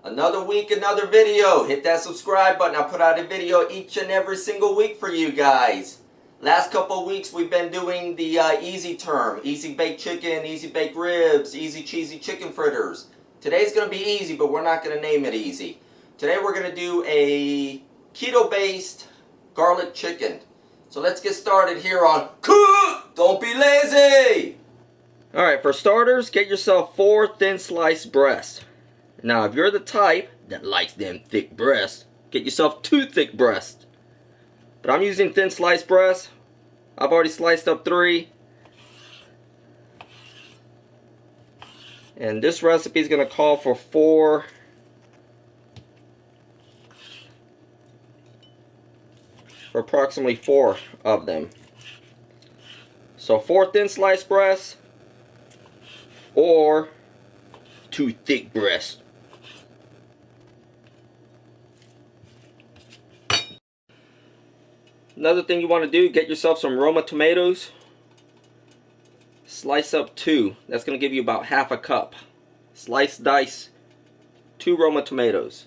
Another week, another video. Hit that subscribe button. I put out a video each and every single week for you guys. Last couple of weeks we've been doing the easy term. Easy baked chicken, easy baked ribs, easy cheesy chicken fritters. Today's going to be easy, but we're not going to name it easy. Today we're going to do a keto based garlic chicken. So let's get started here on Cook! Don't be lazy! Alright, for starters, get yourself 4 thin sliced breasts. Now, if you're the type that likes them thick breasts, get yourself 2 thick breasts. But I'm using thin sliced breasts. I've already sliced up 3. And this recipe is going to call for 4 for approximately 4 of them. So 4 thin sliced breasts or 2 thick breasts. Another thing you want to do, get yourself some Roma tomatoes. Slice up 2. That's going to give you about half a cup. Slice, dice 2 Roma tomatoes.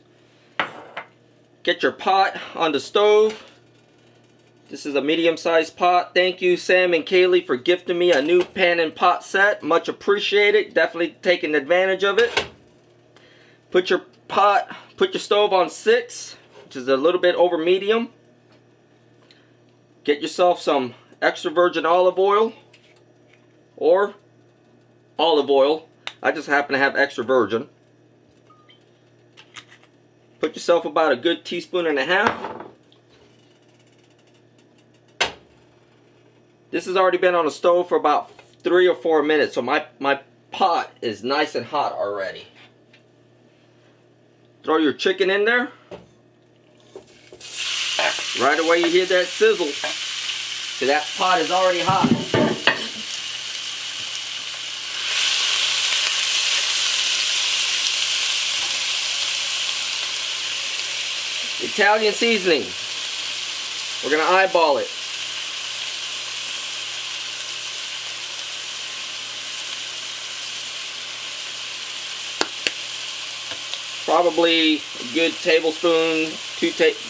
Get your pot on the stove. This is a medium-sized pot. Thank you, Sam and Kaylee, for gifting me a new pan and pot set. Much appreciated. Definitely taking advantage of it. Put your stove on 6, which is a little bit over medium. Get yourself some extra virgin olive oil or olive oil. I just happen to have extra virgin. Put yourself about a good teaspoon and a half. This has already been on the stove for about 3 or 4 minutes, so my pot is nice and hot already. Throw your chicken in there. Right away you hear that sizzle. So that pot is already hot. Italian seasoning. We're going to eyeball it. Probably a good tablespoon,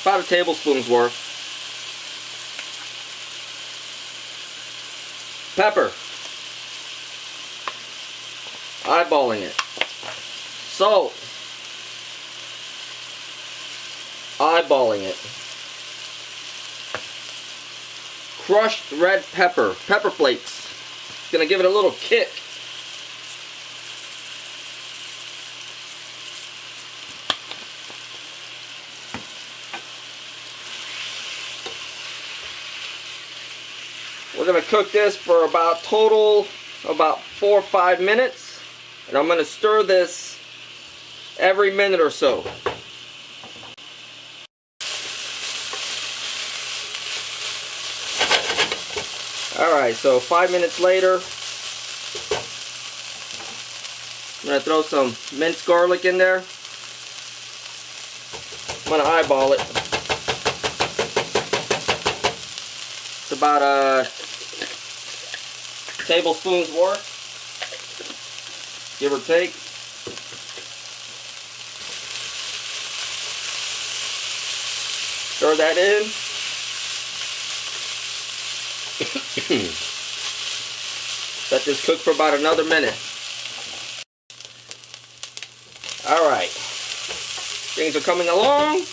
about a tablespoon's worth. Pepper. Eyeballing it. Salt. Eyeballing it. Crushed red pepper. Pepper flakes. It's going to give it a little kick. We're going to cook this for about 4 or 5 minutes. And I'm going to stir this every minute or so. Alright, so 5 minutes later, I'm going to throw some minced garlic in there. I'm going to eyeball it. It's about a tablespoon's worth, give or take. Stir that in. Let this cook for about another minute. Alright. Things are coming along.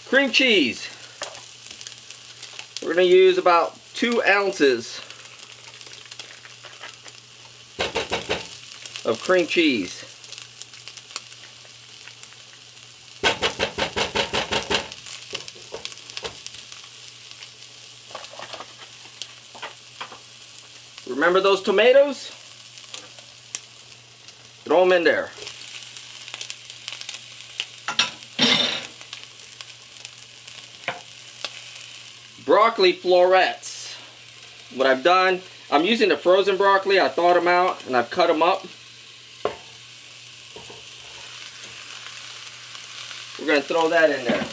Cream cheese. We're going to use about 2 ounces of cream cheese. Remember those tomatoes? Throw them in there. Broccoli florets. What I've done, I'm using the frozen broccoli. I thawed them out and I've cut them up. We're going to throw that in there.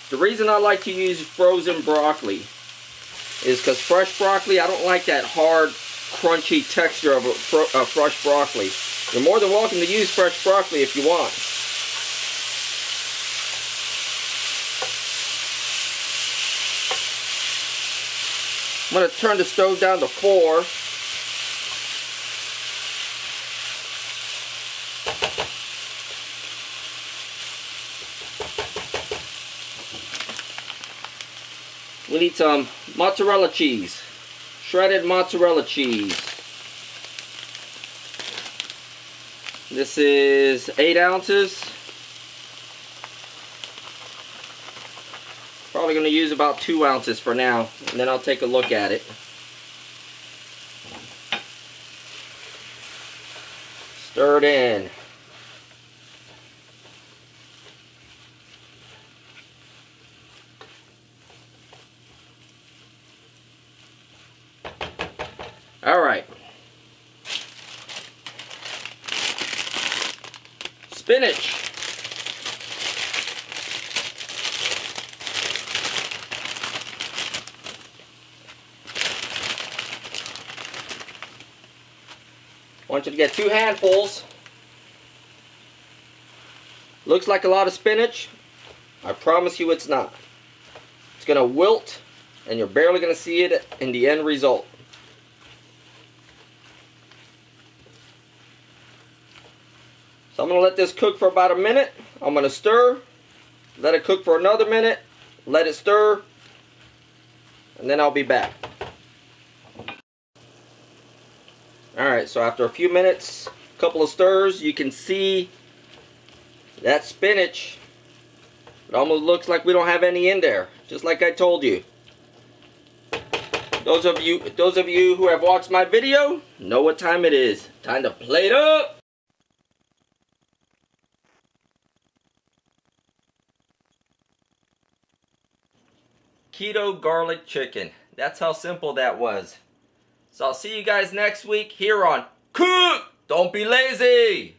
The reason I like to use frozen broccoli is because fresh broccoli, I don't like that hard, crunchy texture of fresh broccoli. You're more than welcome to use fresh broccoli if you want. I'm going to turn the stove down to 4. We need some mozzarella cheese, shredded mozzarella cheese. This is 8 ounces. Probably going to use about 2 ounces for now, and then I'll take a look at it. Stir it in. All right. Spinach. I want you to get 2 handfuls. Looks like a lot of spinach. I promise you it's not. It's going to wilt, and you're barely going to see it in the end result. So I'm going to let this cook for about a minute. I'm going to stir, let it cook for another minute, let it stir, and then I'll be back. Alright, so after a few minutes, a couple of stirs, you can see that spinach. It almost looks like we don't have any in there, just like I told you. Those of you who have watched my video know what time it is. Time to plate up. Keto garlic chicken. That's how simple that was. So I'll see you guys next week here on Cook! Don't be lazy!